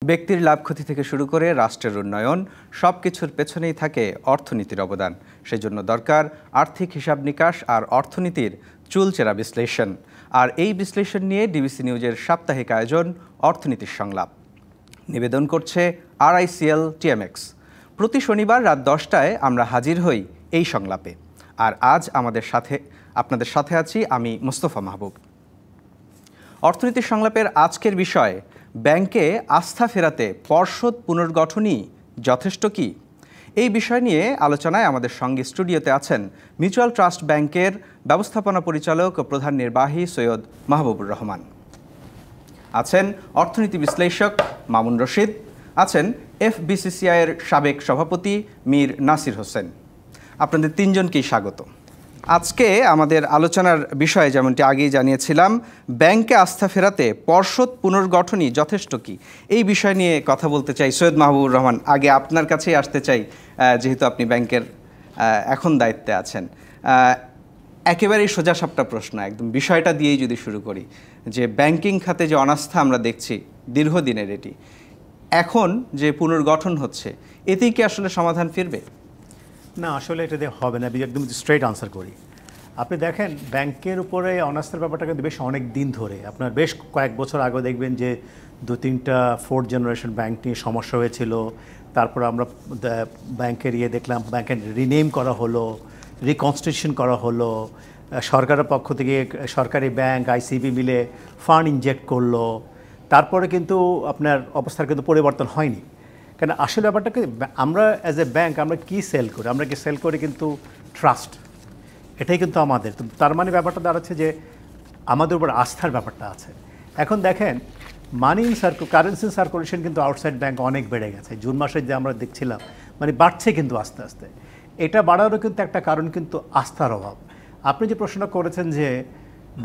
ব্যক্তির লাভ ক্ষতি থেকে শুরু করে রাষ্ট্রের উন্নয়ন সবকিছুর পেছনেই থাকে অর্থনীতির অবদান। সেজন্য দরকার আর্থিক হিসাব নিকাশ আর অর্থনীতির চুলচেরা বিশ্লেষণ। আর এই বিশ্লেষণ নিয়ে ডিবিসি নিউজের সাপ্তাহিক আয়োজন অর্থনীতির সংলাপ নিবেদন করছে RICL TMX। প্রতি শনিবার রাত 10টায় আমরা হাজির হই এই সংলাপে। আর আজ আপনাদের সাথে আছি আমি মোস্তফা মাহবুব। অর্থনীতির সংলাপের আজকের বিষয়, ব্যাংকে আস্থা ফেরাতে পর্ষদ পুনর্গঠনই যথেষ্ট কি? এই বিষয় নিয়ে আলোচনায় আমাদের সঙ্গে স্টুডিওতে আছেন মিউচুয়াল ট্রাস্ট ব্যাংকের ব্যবস্থাপনা পরিচালক ও প্রধান নির্বাহী সৈয়দ মাহবুবুর রহমান, আছেন অর্থনীতি বিশ্লেষক মামুন রশিদ, আছেন FBCCI এর সাবেক সভাপতি মীর নাসির হোসেন। আপনাদের তিনজনকেই স্বাগত। আজকে আমাদের আলোচনার বিষয়ে যেমনটি আগেই জানিয়েছিলাম, ব্যাংকে আস্থা ফেরাতে পর্ষদ পুনর্গঠনই যথেষ্ট কি, এই বিষয় নিয়ে কথা বলতে চাই। সৈয়দ মাহবুবুর রহমান, আগে আপনার কাছেই আসতে চাই, যেহেতু আপনি ব্যাংকের এখন দায়িত্বে আছেন। একেবারেই সোজাসাপটা প্রশ্ন, একদম বিষয়টা দিয়েই যদি শুরু করি, যে ব্যাংকিং খাতে যে অনাস্থা আমরা দেখছি দীর্ঘদিনের, এটি এখন যে পুনর্গঠন হচ্ছে, এতেই কি আসলে সমাধান ফিরবে? না, আসলে এটা দিয়ে হবে না। একদম স্ট্রেট আনসার করি। আপনি দেখেন, ব্যাংকের উপরে অনাস্থার ব্যাপারটা কিন্তু বেশ অনেক দিন ধরে, আপনার বেশ কয়েক বছর আগে দেখবেন যে 2-3টা 4th জেনারেশন ব্যাংক নিয়ে সমস্যা হয়েছিল। তারপর আমরা ব্যাংকের দেখলাম, ব্যাংকের রিনেম করা হলো, রিকনস্টিটিউশন করা হলো, সরকারের পক্ষ থেকে সরকারি ব্যাংক ICB মিলে ফান্ড ইনজেক্ট করলো। তারপরে কিন্তু আপনার অবস্থার কিন্তু পরিবর্তন হয়নি। কেন আসলে ব্যাপারটাকে আমরা অ্যাজ এ ব্যাংক আমরা কি সেল করি? আমরা কি সেল করি কিন্তু ট্রাস্ট, এটাই কিন্তু আমাদের। তার মানে ব্যাপারটা দাঁড়াচ্ছে যে আমাদের উপর আস্থার ব্যাপারটা আছে। এখন দেখেন, কারেন্সি সার্কুলেশন কিন্তু আউটসাইড ব্যাংক অনেক বেড়ে গেছে। জুন মাসে যে আমরা দেখছিলাম, মানে বাড়ছে কিন্তু আস্তে আস্তে। এটা বাড়ারও কিন্তু একটা কারণ কিন্তু আস্থার অভাব। আপনি যে প্রশ্নটা করেছেন যে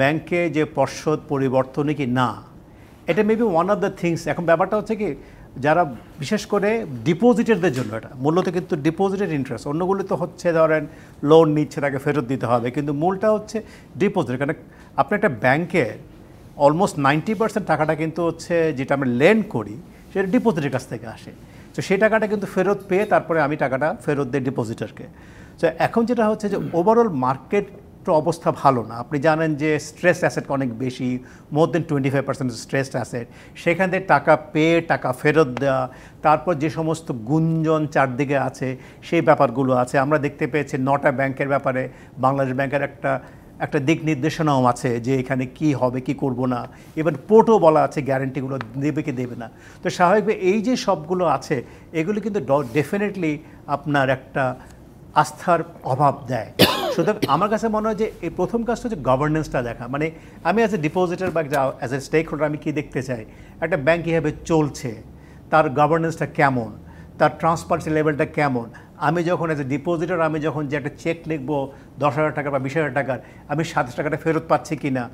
ব্যাংকে যে পর্ষদ পরিবর্তনে কি না, এটা maybe one of the things. এখন ব্যাপারটা হচ্ছে কি, যারা বিশেষ করে ডিপোজিটারদের জন্য, এটা মূলত কিন্তু ডিপোজিটের ইন্টারেস্ট, অন্যগুলো তো হচ্ছে ধরেন লোন নিচ্ছে তাকে ফেরত দিতে হবে, কিন্তু মূলটা হচ্ছে ডিপোজিট। কারণ আপনি একটা ব্যাংকে অলমোস্ট 90% টাকাটা কিন্তু হচ্ছে যেটা আমরা লেন্ড করি সেটা ডিপোজিটের কাছ থেকে আসে। তো সেই টাকাটা কিন্তু ফেরত পেয়ে তারপরে আমি টাকাটা ফেরত দিই ডিপোজিটারকে। তো এখন যেটা হচ্ছে যে ওভারঅল মার্কেট অবস্থা ভালো না। আপনি জানেন যে স্ট্রেস অ্যাসেট অনেক বেশি, মোর দেন 25% স্ট্রেসড অ্যাসেট। সেখান থেকে টাকা পেয়ে টাকা ফেরত দেওয়া, তারপর যে সমস্ত গুঞ্জন চারদিকে আছে সেই ব্যাপারগুলো আছে। আমরা দেখতে পেয়েছি 9টা ব্যাংকের ব্যাপারে বাংলাদেশ ব্যাংকের একটা দিক নির্দেশনাও আছে যে এখানে কি হবে কি করব না। এবার পোর্টও বলা আছে গ্যারান্টিগুলো দেবে কি দেবে না। তো স্বাভাবিকভাবে এই যে সবগুলো আছে, এগুলো কিন্তু ডেফিনেটলি আপনার একটা আস্থার অভাব দেয়। সুতরাং আমার কাছে মনে হয় যে এই প্রথম কাজটা হচ্ছে গভর্নেন্সটা দেখা। মানে আমি অ্যাজ এ ডিপোজিটার বা অ্যাজ এ স্টেক হোল্ডার আমি কী দেখতে চাই, একটা ব্যাংক কীভাবে চলছে, তার গভর্নেন্সটা কেমন, তার ট্রান্সপারেন্সি লেভেলটা কেমন। আমি যখন অ্যাজ এ ডিপোজিটার আমি যখন যে একটা চেক লিখবো 10,000 টাকা বা 20,000 টাকার, আমি 27 টাকাটা ফেরত পাচ্ছি কি না।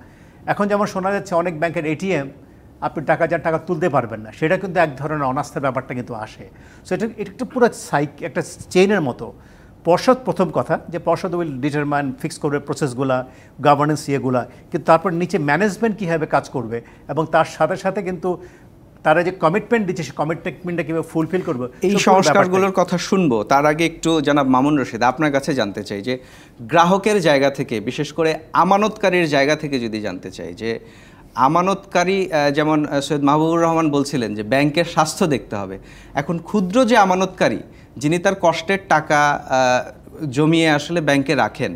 এখন যেমন শোনা যাচ্ছে অনেক ব্যাংকের ATM আপনি টাকা তুলতে পারবেন না, সেটা কিন্তু এক ধরনের অনাস্থার ব্যাপারটা কিন্তু আসে। সো এটা একটা পুরো একটা চেইনের মতো। পর্ষদ প্রথম কথা, যে পর্ষদ উইল ডিটারমাইন ফিক্স করবে প্রসেসগুলা, গভর্নেন্স ইয়েগুলা, কিন্তু তারপর নিচে ম্যানেজমেন্ট কীভাবে কাজ করবে এবং তার সাথে সাথে কিন্তু তারা যে কমিটমেন্ট দিচ্ছে সেই কমিটমেন্টটা কীভাবে ফুলফিল করবে, এই সংস্কারগুলোর কথা শুনবো। তার আগে একটু জনাব মামুন রশিদ, আপনার কাছে জানতে চাই যে গ্রাহকের জায়গা থেকে, বিশেষ করে আমানতকারীর জায়গা থেকে যদি জানতে চাই যে আমানতকারী, যেমন সৈয়দ মাহবুবুর রহমান বলছিলেন যে ব্যাংকের স্বাস্থ্য দেখতে হবে। এখন ক্ষুদ্র যে আমানতকারী, যিনি তার কষ্টের টাকা জমিয়ে আসলে ব্যাংকে রাখেন,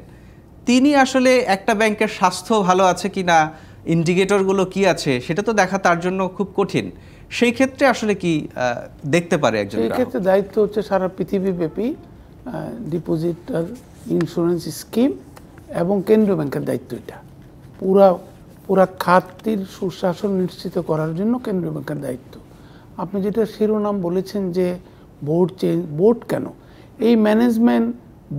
তিনি আসলে একটা ব্যাংকের স্বাস্থ্য ভালো আছে কি না, ইন্ডিকেটরগুলো কি আছে, সেটা তো দেখা তার জন্য খুব কঠিন। সেই ক্ষেত্রে আসলে কি দেখতে পারে একজন? সেই ক্ষেত্রে দায়িত্ব হচ্ছে সারা পৃথিবীব্যাপী ডিপোজিটার ইন্স্যুরেন্স স্কিম এবং কেন্দ্রীয় ব্যাংকের দায়িত্ব। এটা পুরা খাতটির সুশাসন নিশ্চিত করার জন্য কেন্দ্রীয় ব্যাংকের দায়িত্ব। আপনি যেটা শিরোনাম বলেছেন যে বোর্ড কেন, এই ম্যানেজমেন্ট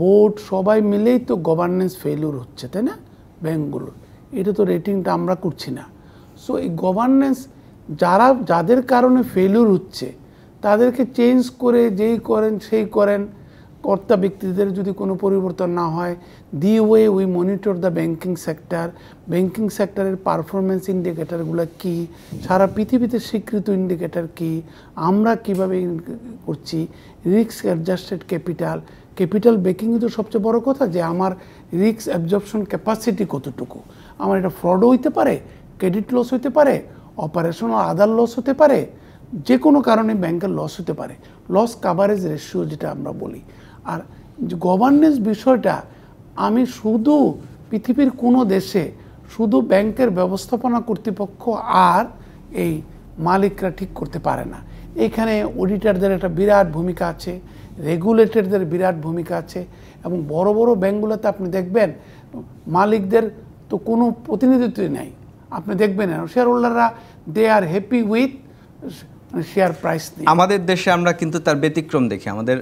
বোর্ড সবাই মিলেই তো গভর্নেন্স ফেলিউর হচ্ছে, তাই না ব্যাংকগুলোর? এটা তো রেটিংটা আমরা করছি না। সো এই গভর্নেন্স যাদের কারণে ফেলিউর হচ্ছে তাদেরকে চেঞ্জ করে যেই করেন সেই করেন, কর্তা ব্যক্তিদের যদি কোনো পরিবর্তন না হয়, the way we monitor the banking সেক্টরের পারফরমেন্স ইন্ডিকেটরগুলো কি, সারা পৃথিবীতে স্বীকৃত ইন্ডিকেটর কি, আমরা কিভাবে করছি, রিস্ক অ্যাডজাস্টেড ক্যাপিটাল বেকিংই তো সবচেয়ে বড় কথা, যে আমার রিস্ক অ্যাবজর্পশন ক্যাপাসিটি কতটুকু, আমার এটা ফ্রডও হইতে পারে, ক্রেডিট লস হইতে পারে, অপারেশনাল আদার লস হতে পারে, যে কোনো কারণে ব্যাংকের লস হতে পারে, লস কাভারেজ রেশিও যেটা আমরা বলি। আর গভর্নেন্স বিষয়টা আমি শুধু পৃথিবীর কোনো দেশে শুধু ব্যাংকের ব্যবস্থাপনা কর্তৃপক্ষ আর এই মালিকরা ঠিক করতে পারে না। এখানে অডিটরদের একটা বিরাট ভূমিকা আছে, রেগুলেটরদের বিরাট ভূমিকা আছে, এবং বড় বড় ব্যাংকগুলোতে আপনি দেখবেন মালিকদের তো কোনো প্রতিনিধিত্বই নাই। আপনি দেখবেন শেয়ার হোল্ডাররা দে আর হ্যাপি উইথ শেয়ার প্রাইস নিয়ে। আমাদের দেশে আমরা কিন্তু তার ব্যতিক্রম দেখি। আমাদের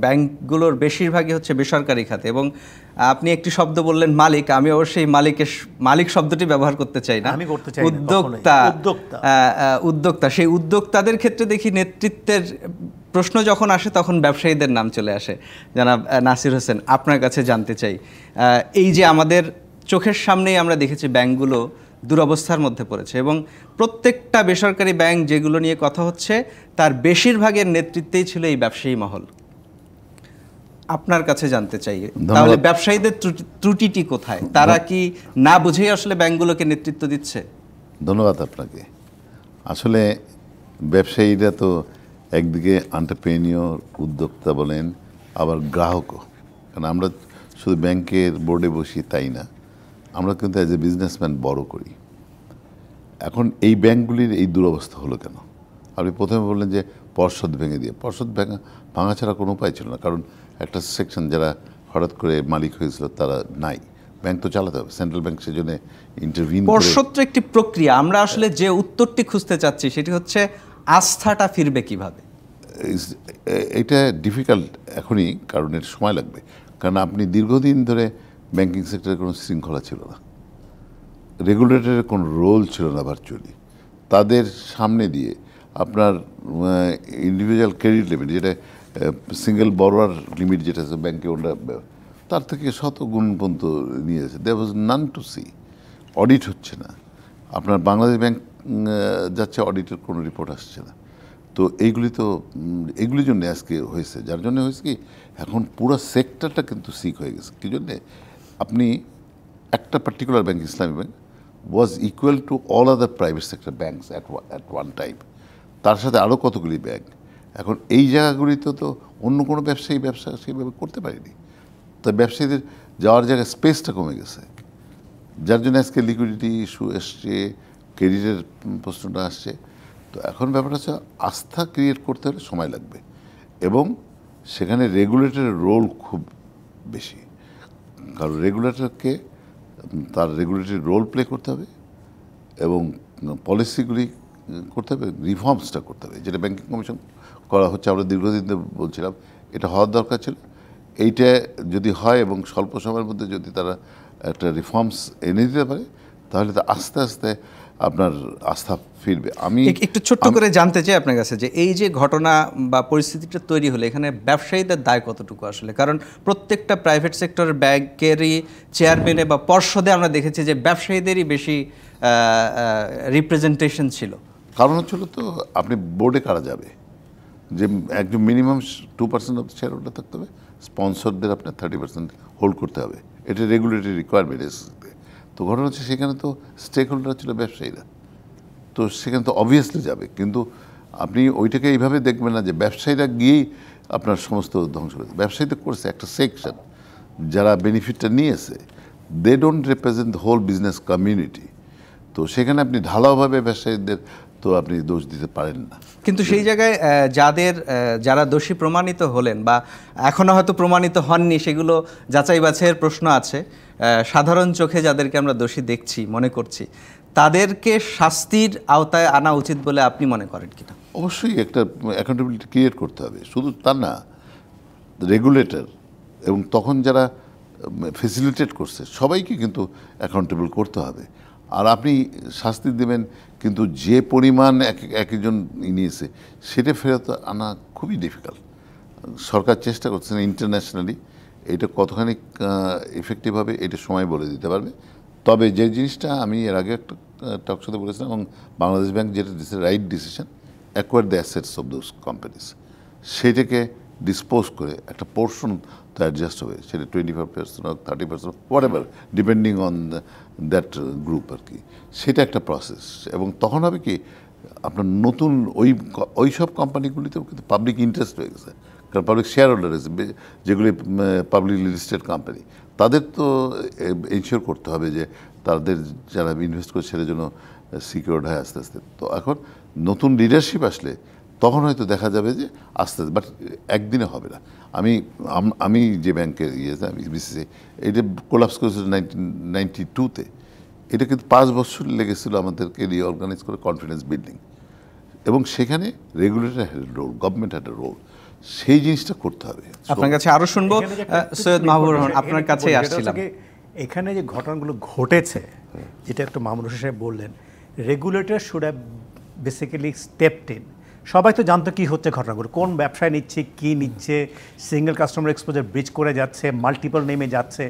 ব্যাংকগুলোর বেশিরভাগই হচ্ছে বেসরকারি খাতে, এবং আপনি একটি শব্দ বললেন মালিক, আমি অবশ্যই মালিক শব্দটি ব্যবহার করতে চাই না, উদ্যোক্তা। সেই উদ্যোক্তাদের ক্ষেত্রে দেখি নেতৃত্বের প্রশ্ন যখন আসে তখন ব্যবসায়ীদের নাম চলে আসে। জনাব নাসির হোসেন, আপনার কাছে জানতে চাই, এই যে আমাদের চোখের সামনেই আমরা দেখেছি ব্যাংকগুলো দুরবস্থার মধ্যে পড়েছে, এবং প্রত্যেকটা বেসরকারি ব্যাংক যেগুলো নিয়ে কথা হচ্ছে তার বেশিরভাগের নেতৃত্বেই ছিল এই ব্যবসায়ী মহল। আপনার কাছে জানতে চাই, তাহলে ব্যবসায়ীদের ত্রুটিটি কোথায়? তারা কি না বুঝেই আসলে ব্যাংকগুলোকে নেতৃত্ব দিচ্ছে? ধন্যবাদ আপনাকে। আসলে ব্যবসায়ীরা তো একদিকে এন্টারপ্রেনিয়র, উদ্যোক্তা বলেন, আবার গ্রাহকও। কারণ আমরা শুধু ব্যাংকের বোর্ডে বসি তাই না, আমরা কিন্তু অ্যাজ এ বিজনেসম্যান বড় করি। এখন এই ব্যাংকগুলির এই দুরবস্থা হলো কেন? আপনি প্রথমে বললেন যে পর্ষদ ভেঙে দিয়ে, পর্ষদ ভাঙা ছাড়া কোনো উপায় ছিল না, কারণ একটা সেকশন যারা হঠাৎ করে মালিক হয়েছিল তারা নাই, ব্যাংক তো চালাতে হবে, সেন্ট্রাল ব্যাংক সেজন্য ইন্টারভিন। পর্ষদ তো একটি প্রক্রিয়া, আমরা আসলে যে উত্তরটি খুঁজতে চাচ্ছি সেটি হচ্ছে আস্থাটা ফিরবে কিভাবে? এটা ডিফিকাল্ট এখনই, কারণ এর সময় লাগবে। কারণ আপনি দীর্ঘদিন ধরে ব্যাংকিং সেক্টরে কোনো শৃঙ্খলা ছিল না, রেগুলেটরের কোনো রোল ছিল না ভার্চুয়ালি। তাদের সামনে দিয়ে আপনার ইন্ডিভিজুয়াল ক্রেডিট লিমিট, যেটা সিঙ্গেল বরোয়ার লিমিট যেটা আছে ব্যাংকে, ওটা তার থেকে শত গুণ পর্যন্ত নিয়ে যাচ্ছে। দেয়ার ওয়াজ নান টু সি। অডিট হচ্ছে না, আপনার বাংলাদেশ ব্যাংক যাচ্ছে, অডিটের কোনো রিপোর্ট আসছে না। তো এইগুলির জন্য আজকে হয়েছে, যার জন্য হয়েছে কি এখন পুরো সেক্টরটা কিন্তু সিক হয়ে গেছে। কী জন্যে? আপনি একটা particular bank, Islami bank, was equal to all other private sector banks at one time, তার সাথে আরও কতগুলি ব্যাংক। এখন এই জায়গাগুলিতে তো অন্য কোনো ব্যবসা সেইভাবে করতে পারেনি। তো ব্যবসায়ীদের যাওয়ার জায়গায় স্পেসটা কমে গেছে, যার জন্য আজকে লিকুইডিটি ইস্যু এসছে, ক্রেডিটের প্রশ্নটা আসছে। তো এখন ব্যাপারটা হচ্ছে আস্থা ক্রিয়েট করতে হলে সময় লাগবে, এবং সেখানে রেগুলেটরের রোল খুব বেশি। কারণ রেগুলেটরকে তার রেগুলেটরি রোল প্লে করতে হবে, এবং পলিসিগুলি করতে হবে, রিফর্মসটা করতে হবে, যেটা ব্যাংকিং কমিশন করা হচ্ছে। আমরা দীর্ঘদিন বলছিলাম এটা হওয়ার দরকার ছিল। এইটা যদি হয় এবং স্বল্প সময়ের মধ্যে যদি তারা একটা রিফর্মস এনে দিতে পারে, তাহলে তো আস্তে আস্তে আপনার আস্থা ফিরবে। আমি একটু ছোট্ট করে জানতে চাই আপনার কাছে, যে এই যে ঘটনা বা পরিস্থিতিটা তৈরি হলে এখানে ব্যবসায়ীদের দায় কতটুকু আসলে? কারণ প্রত্যেকটা প্রাইভেট সেক্টর ব্যাংকেরই চেয়ারম্যানে বা পর্ষদে আমরা দেখেছি যে ব্যবসায়ীদেরই বেশি রিপ্রেজেন্টেশন ছিল। কারণ হচ্ছিল তো আপনি বোর্ডে কারা যাবে, যে একজন মিনিমাম 2% অফ শেয়ার হোল্ডার থাকতে হবে, স্পন্সরদের আপনার 30% হোল্ড করতে হবে, এটা রেগুলেটরি রিকোয়ারমেন্ট এসেছে। তো ঘটনা হচ্ছে সেখানে তো স্টেক হোল্ডার ছিল ব্যবসায়ীরা, তো সেখানে তো অবভিয়াসলি যাবে। কিন্তু আপনি ওইটাকে এইভাবে দেখবেন না যে ব্যবসায়ীরা গিয়েই আপনার সমস্ত ধ্বংস করে। ব্যবসায়ীদের করছে একটা সেকশন যারা বেনিফিটটা নিয়েছে, they don't represent the whole business community. তো সেখানে আপনি ঢালাওভাবে ব্যবসায়ীদের তো আপনি দোষ দিতে পারেন না। কিন্তু সেই জায়গায় যারা দোষী প্রমাণিত হলেন বা এখনও হয়তো প্রমাণিত হননি, সেগুলো যাচাই বাছাইয়ের প্রশ্ন আছে। সাধারণ চোখে যাদেরকে আমরা দোষী দেখছি, মনে করছি, তাদেরকে শাস্তির আওতায় আনা উচিত বলে আপনি মনে করেন কিনা? অবশ্যই একটা অ্যাকাউন্টেবিলিটি ক্রিয়েট করতে হবে, শুধু তা না, রেগুলেটর এবং তখন যারা ফেসিলিটেট করছে সবাইকে কিন্তু অ্যাকাউন্টেবল করতে হবে। আর আপনি শাস্তি দেবেন, কিন্তু যে পরিমাণ একজন নিয়েছে সেটা ফেরত আনা খুবই ডিফিকাল্ট। সরকার চেষ্টা করছে ইন্টারন্যাশনালি এটা কতখানি এফেক্টিভ হবে এটা সময় বলে দিতে পারবে। তবে যে জিনিসটা আমি এর আগে একটা টক শোতে বলেছিলাম, এবং বাংলাদেশ ব্যাংক যেটা right decision, acquire the assets of those companies, সেটাকে ডিসপোজ করে একটা পোর্শন তো অ্যাডজাস্ট হবে, সেটা 25% হোক 30% whatever depending on that group আর কি, সেটা একটা প্রসেস। এবং তখন হবে কি আপনার নতুন ওই সব কোম্পানিগুলিতেও কিন্তু পাবলিক ইন্টারেস্ট হয়ে গেছে, কারণ পাবলিক শেয়ার হোল্ডার আছে যেগুলি পাবলিকলি লিস্টেড কোম্পানি, তাদের তো এনশিওর করতে হবে যে তাদের যারা ইনভেস্ট করে সেটার জন্য সিকিউরড হয় আস্তে আস্তে। তো এখন নতুন লিডারশিপ আসলে তখন হয়তো দেখা যাবে যে আস্তে আস্তে, বাট একদিনে হবে না। আমি যে ব্যাংকের আমি বিসিসিআই এটা কোলাপস করেছিল 1992-তে, এটা কিন্তু 5 বছর লেগেছিল আমাদেরকে রিঅর্গানাইজ করে কনফিডেন্স বিল্ডিং, এবং সেখানে regulator had a role, government had a role, সেই জিনিসটা করতে হবে। আপনার কাছে আরো শুনবো, সৈয়দ মাহবুবুর রহমান আপনার কাছেই আসছিলাম। এখানে যে ঘটনাগুলো ঘটেছে, যেটা একটু মামুনুর সাহেব বললেন, regulator should have basically stepped in. সবাই তো জানতো কি হচ্ছে ঘটনাগুলো, কোন ব্যবসায় নিচ্ছে, কি নিচ্ছে, সিঙ্গেল কাস্টমার এক্সপোজার ব্রিজ করে যাচ্ছে, মাল্টিপল নেমে যাচ্ছে,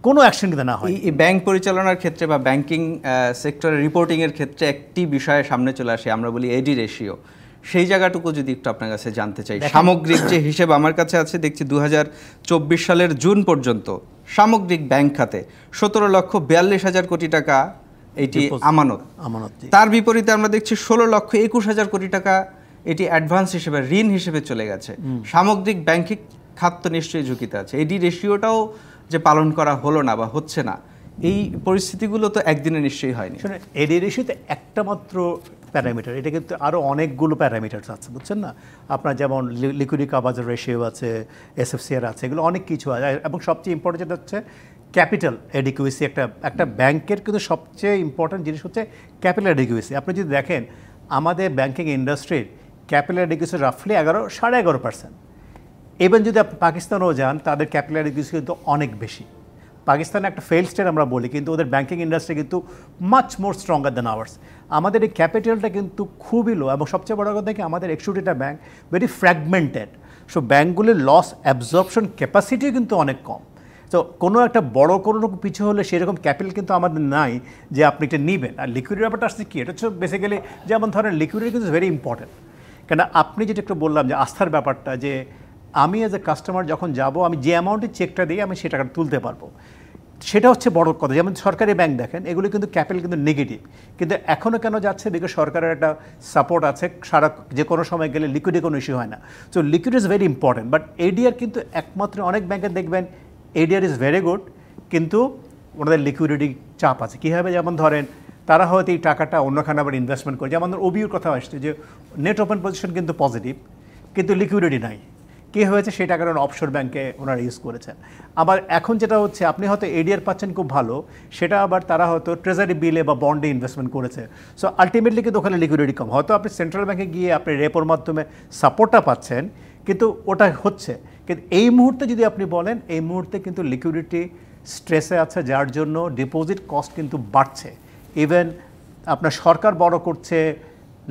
কোনো অ্যাকশন কিন্তু না হয়। এই ব্যাংক পরিচালনার ক্ষেত্রে বা ব্যাংকিং সেক্টরের রিপোর্টিংয়ের ক্ষেত্রে একটি বিষয়ে সামনে চলে আসে, আমরা বলি এডি রেশিও। সেই জায়গাটুকু যদি একটু আপনার কাছে জানতে চাই। সামগ্রিক যে হিসেব আমার কাছে আছে, দেখছি 2024 সালের জুন পর্যন্ত সামগ্রিক ব্যাংক খাতে 17,42,000 কোটি টাকা এটি আমানত। তার বিপরীতে আমরা দেখছি 16,21,000 কোটি টাকা এটি অ্যাডভান্স হিসেবে, ঋণ হিসেবে চলে গেছে। সামগ্রিক ব্যাংকিং খাত তো নিশ্চয়ই ঝুঁকিতে আছে। এডি রেশিওটাও যে পালন করা হলো না বা হচ্ছে না, এই পরিস্থিতিগুলো তো একদিনে নিশ্চয়ই হয়নি। এডি রেশিওতে একটা মাত্র প্যারামিটার, এটা কিন্তু আরও অনেকগুলো প্যারামিটার্স আছে, বুঝছেন না? আপনার যেমন লিকুইডিটি কাভারেজ রেশিও আছে, এসএফসিআর আছে, এগুলো অনেক কিছু আছে। এবং সবচেয়ে ইম্পর্টেন্ট যেটা হচ্ছে ক্যাপিটাল এডিকুয়েসি। একটা ব্যাংকের কিন্তু সবচেয়ে ইম্পর্টেন্ট জিনিস হচ্ছে ক্যাপিটাল এডিকুয়েসি। আপনি যদি দেখেন আমাদের ব্যাংকিং ইন্ডাস্ট্রির ক্যাপিটাল এডিকুয়েসি রাফলি 11.5%। ইভেন যদি আপনি পাকিস্তানেও যান, তাদের ক্যাপিটাল এডিকুয়েসি কিন্তু অনেক বেশি। পাকিস্তানে একটা ফেইল স্টেট আমরা বলি, কিন্তু ওদের ব্যাংকিং ইন্ডাস্ট্রি কিন্তু much more stronger than hours. আমাদের এই ক্যাপিটালটা কিন্তু খুবই লো, এবং সবচেয়ে বড় কথা কি আমাদের 61টা ব্যাংক ভেরি ফ্র্যাগমেন্টেড। সো ব্যাংকগুলির লস অ্যাবজর্পশন ক্যাপাসিটিও কিন্তু অনেক কম। তো কোনো একটা বড় কোনো রকম পিছু হলে সেরকম ক্যাপিটাল কিন্তু আমাদের নাই যে আপনি এটা নেবেন। আর লিকুইডিটি ব্যাপারটা আসছে কি, এটা হচ্ছে বেসিক্যালি যেমন ধরেন লিকুইডিটি কিন্তু ভেরি ইম্পর্টেন্ট। কেন আপনি যেটা একটু বললাম যে আস্থার ব্যাপারটা, যে আমি অ্যাজ এ কাস্টমার যখন যাব, আমি যে অ্যামাউন্টের চেকটা দিয়ে আমি সে টাকাটা তুলতে পারবো, সেটা হচ্ছে বড় কথা। যেমন সরকারি ব্যাংক দেখেন, এগুলো কিন্তু ক্যাপিটাল কিন্তু নেগেটিভ, কিন্তু এখনও কেন যাচ্ছে? বিকজ সরকারের একটা সাপোর্ট আছে, সারা যে কোনো সময় গেলে লিকুইডিটি কোনো ইস্যু হয় না। So liquid is very important. But ADR কিন্তু একমাত্র, অনেক ব্যাংকে দেখবেন এডিআর ইজ ভেরি গুড, কিন্তু ওনাদের লিকুইডিটি চাপ আছে। কী হবে? যেমন ধরেন তারা হয়তো এই টাকাটা অন্যখানে আবার ইনভেস্টমেন্ট করে, যেমন ওবিউর কথা আসছে যে নেট ওপেন পজিশন কিন্তু পজিটিভ, কিন্তু লিকুইডিটি নাই। কী হয়েছে? সেই টাকাটা অফশোর ব্যাংকে ওনারা ইউজ করেছেন। আবার এখন যেটা হচ্ছে, আপনি হয়তো এডিআর পাচ্ছেন খুব ভালো, সেটা আবার তারা হয়তো ট্রেজারি বিলে বা বন্ডে ইনভেস্টমেন্ট করেছে। সো আলটিমেটলি কিন্তু ওখানে লিকুইডিটি কম। হয়তো আপনি সেন্ট্রাল ব্যাংকে গিয়ে আপনি রেপোর মাধ্যমে সাপোর্টটা পাচ্ছেন, কিন্তু ওটা হচ্ছে। কিন্তু এই মুহূর্তে যদি আপনি বলেন, এই মুহূর্তে কিন্তু লিকুইডিটি স্ট্রেসে আছে, যার জন্য ডিপোজিট কস্ট কিন্তু বাড়ছে। ইভেন আপনার সরকার বড় করছে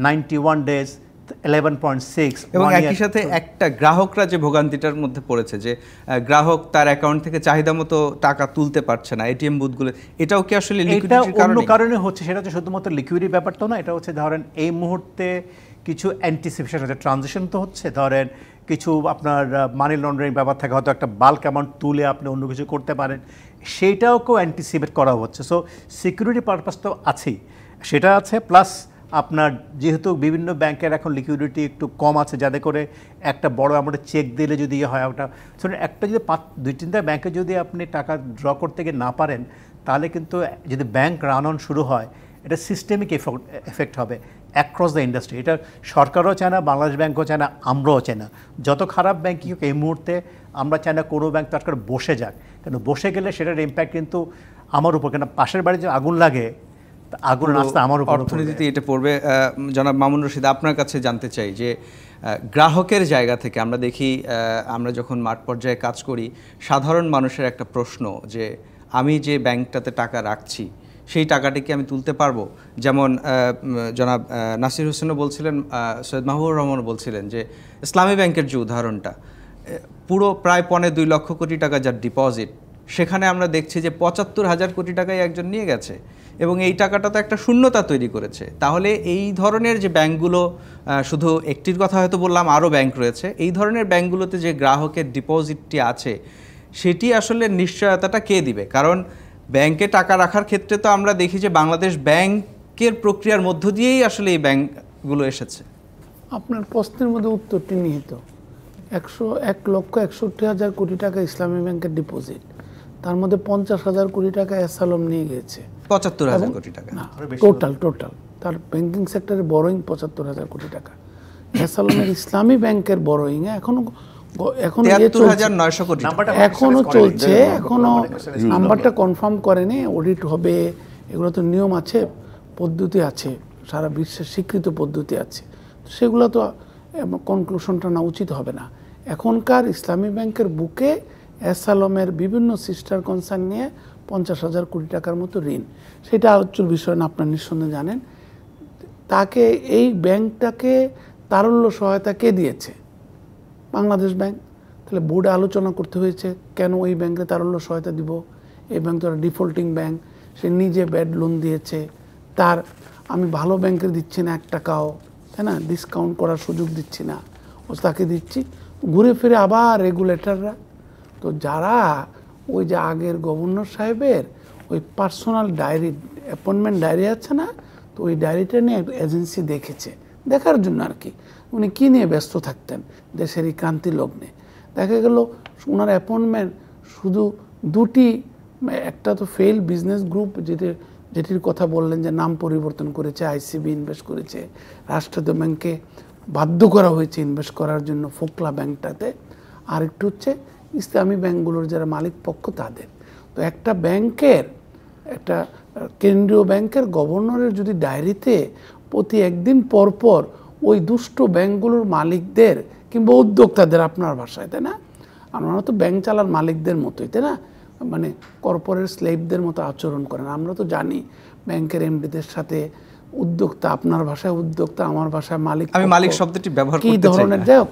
91 ডেজ 11.6, এবং একই সাথে একটা গ্রাহকরা যে ভোগান্তিটার মধ্যে পড়েছে, যে গ্রাহক তার অ্যাকাউন্ট থেকে চাহিদা মতো টাকা তুলতে পারছে না এটিএম বুথগুলো, এটাও কি আসলে লিকুইডিটির কারণে? অন্য কারণে হচ্ছে, সেটা হচ্ছে শুধুমাত্র লিকুইডিটি ব্যাপারটা না। এটা হচ্ছে ধরেন এই মুহূর্তে কিছু অ্যান্টিসিপেশন হচ্ছে, ট্রানজিশন তো হচ্ছে, ধরেন কিছু আপনার মানি লন্ডারিং ব্যাপার থাকে, হয়তো একটা বাল্ক অ্যামাউন্ট তুলে আপনি অন্য কিছু করতে পারেন, সেইটাও কেউ অ্যান্টিসিপেট করা হচ্ছে। সো সিকিউরিটি পারপাস তো আছেই, সেটা আছে। প্লাস আপনার যেহেতু বিভিন্ন ব্যাংকের এখন লিকুইডিটি একটু কম আছে, যাতে করে একটা বড় অ্যামাউন্টের চেক দিলে যদি হয়, ওটা শুনুন, একটা যদি 2-3টা ব্যাংকে যদি আপনি টাকা ড্র করতে গিয়ে না পারেন, তাহলে কিন্তু যদি ব্যাংক রান অন শুরু হয়, এটা সিস্টেমিক এফেক্ট হবে অ্যাক্রস দ্য ইন্ডাস্ট্রি। এটা সরকারও চায় না, বাংলাদেশ ব্যাংকও চায় না, আমরাও চাই না। যত খারাপ ব্যাংকিং হোক এই মুহূর্তে আমরা চাই না কোনো ব্যাংক তার বসে যাক, কেন বসে গেলে সেটার ইম্প্যাক্ট কিন্তু আমার উপর, কেন পাশের বাড়িতে যে আগুন লাগে, আগুনের আস্তে আমার উপর অর্থনীতিতে এটা পড়বে। জনাব মামুন রশিদ, আপনার কাছে জানতে চাই যে গ্রাহকের জায়গা থেকে আমরা দেখি, আমরা যখন মাঠ পর্যায়ে কাজ করি, সাধারণ মানুষের একটা প্রশ্ন যে আমি যে ব্যাংকটাতে টাকা রাখছি সেই টাকাটি কি আমি তুলতে পারবো? যেমন জনাব নাসির হোসেনও বলছিলেন, সৈয়দ মাহবুবুর রহমান বলছিলেন যে ইসলামী ব্যাংকের যে উদাহরণটা, পুরো প্রায় 1.25 লক্ষ কোটি টাকা যার ডিপোজিট, সেখানে আমরা দেখছি যে 75,000 কোটি টাকাই একজন নিয়ে গেছে এবং এই টাকাটা তো একটা শূন্যতা তৈরি করেছে। তাহলে এই ধরনের যে ব্যাংকগুলো, শুধু একটির কথা হয়তো বললাম, আরও ব্যাংক রয়েছে, এই ধরনের ব্যাংকগুলোতে যে গ্রাহকের ডিপোজিটটি আছে সেটি আসলে নিশ্চয়তাটা কে দিবে? কারণ ব্যাংকে টাকা রাখার ক্ষেত্রে তো আমরা দেখি যে বাংলাদেশ ব্যাংকের প্রক্রিয়ার মধ্য দিয়েই আসলে এই ব্যাংকগুলো এসেছে। আপনার প্রশ্নের মধ্যে উত্তরটি নিহিত। 1,61,60,000 কোটি টাকা ইসলামী ব্যাংকের ডিপোজিট, তার মধ্যে 50,000 কোটি টাকা এসালম নিয়ে গেছে। 75,000 কোটি টাকা না, টোটাল তার ব্যাংকিং সেক্টরে বড়োইং 75,000 কোটি টাকা। এসালমের ইসলামী ব্যাংকের বড়োইং এখনো 73,900 কোটি এখনো চলছে, এখনো নাম্বারটা কনফার্ম করেনি, অডিট হবে, এগুলো তো নিয়ম আছে, পদ্ধতি আছে, সারা বিশ্বের স্বীকৃত পদ্ধতি আছে, সেগুলো তো কনক্লুশনটা না উচিত হবে না। এখনকার ইসলামী ব্যাংকের বুকে এসালমের বিভিন্ন সিস্টার কনসার্ন নিয়ে 50,000 কোটি টাকার মতো ঋণ, সেটা আলোচ্য বিষয় না, আপনার নিঃসন্দেহে জানেন। তাকে এই ব্যাংকটাকে তারল্য সহায়তা কে দিয়েছে? বাংলাদেশ ব্যাংক। তাহলে বোর্ডে আলোচনা করতে হয়েছে কেন এই ব্যাংকে তারল্য সহায়তা দিব? এই ব্যাংক তো ডিফল্টিং ব্যাংক, সে নিজে ব্যাড লোন দিয়েছে, তার আমি ভালো ব্যাংকের দিচ্ছি না 1 টাকাও, তাই না, ডিসকাউন্ট করার সুযোগ দিচ্ছি না, ও তাকে দিচ্ছি। ঘুরে ফিরে আবার রেগুলেটররা, তো যারা ওই যে আগের গভর্নর সাহেবের ওই পার্সোনাল ডায়েরি, অ্যাপয়েন্টমেন্ট ডায়েরি আছে না, তো ওই ডায়েরিটা নিয়ে এজেন্সি দেখেছে, দেখার জন্য আর কি উনি কী নিয়ে ব্যস্ত থাকতেন দেশের এই ক্রান্তি লগ্নে। দেখা গেল ওনার অ্যাপয়েন্টমেন্ট শুধু 2টি, একটা তো ফেল বিজনেস গ্রুপ যেটির কথা বললেন যে নাম পরিবর্তন করেছে, আইসিবি ইনভেস্ট করেছে, রাষ্ট্রায়ত্ত ব্যাংকে বাধ্য করা হয়েছে ইনভেস্ট করার জন্য ফোকলা ব্যাংকটাতে, আর একটু হচ্ছে ইসলামী ব্যাংকগুলোর যারা মালিক পক্ষ তাদের। তো একটা ব্যাংকের, একটা কেন্দ্রীয় ব্যাংকের গভর্নরের যদি ডায়েরিতে প্রতি 1 দিন পর পর ওই দুষ্ট ব্যাংকগুলোর মালিকদের কিংবা উদ্যোক্তাদের, আপনার ভাষায়, তাই না, আমরা তো ব্যাংক চালার মালিকদের মতোই, তাই না, মানে কর্পোরেট স্লেভদের মতো আচরণ করেন। আমরা তো জানি ব্যাংকের এমডিদের সাথে উদ্যোক্তা, আপনার ভাষায় উদ্যোক্তা, আমার ভাষায় মালিক, আমি মালিক শব্দটি ব্যবহার করতে চাই কি ধরনের, যাই হোক,